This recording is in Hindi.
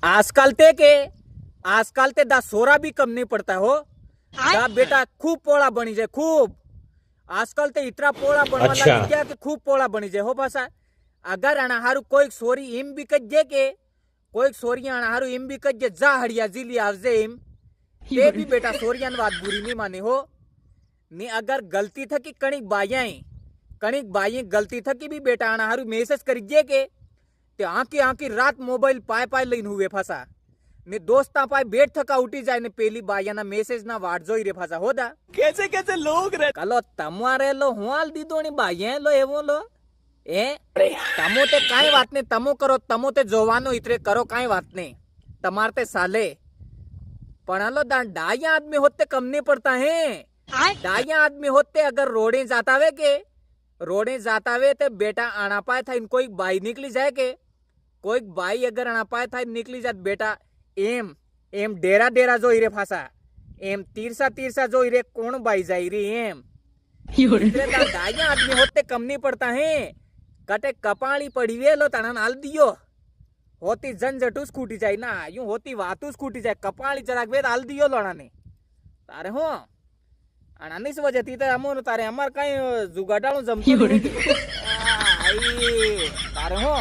आजकाल ते दा सोरा भी कम नहीं पड़ता हो। दा बेटा खूब पोड़ा बनी जाए, खूब। आजकल ते इतना पोड़ा बनवा लगी गया कि खूब पोड़ा बनी जाए हो पासा। अगर अनाहारू कोई सोरी इम भी कज्जे के कोई सोरिया अनाहारू इम भी कज्जे जा हड़िया जिली आवजे इम ते भी बेटा सोरियान बात बुरी नहीं माने हो। ने अगर गलती था कि कणिक बाई गलती था कि भी बेटा अनाहारू मैसेज करिए के ते आंकी रात मोबाइल पाए पाए लईन हुए फसा ने दोस्ता पाए बेट थका उठी जाए ने पेली बाया ना मैसेज ना वाट जोई रे फसा होदा। कैसे कैसे लोग रहे कलो तमारे लो हुआल दीदो नी बाया लो एवो लो ए तमो ते काई बात ने तमो करो, तमो ते जोवानो इतरे करो काई बात ने तमार ते साले पण लो डाया आदमी होते कम नहीं पड़ता है। डाया आदमी होते अगर रोडे जाता वे ते बेटा आना पाए था इनको एक बाई निकली जाए के कोई बाई अगर आना पाए था निकली जात बेटा एम डेरा जो इरे फासा एम तीरसा जो इरे कौन बाई जाई रे एम डाया आदमी होते कम नहीं पड़ता है। कटे कपाड़ी पड़ी वे लो तना नाल दियो होती झंझटू स्कूटी जाए ना यूं होती वातू स्कूटी जाए कपाड़ी जराक वेद आल दियो लोना ने तारे हो अनानीस वजह थी अमो तारे अमर कई जुगाडाणु जमतो तारे हो।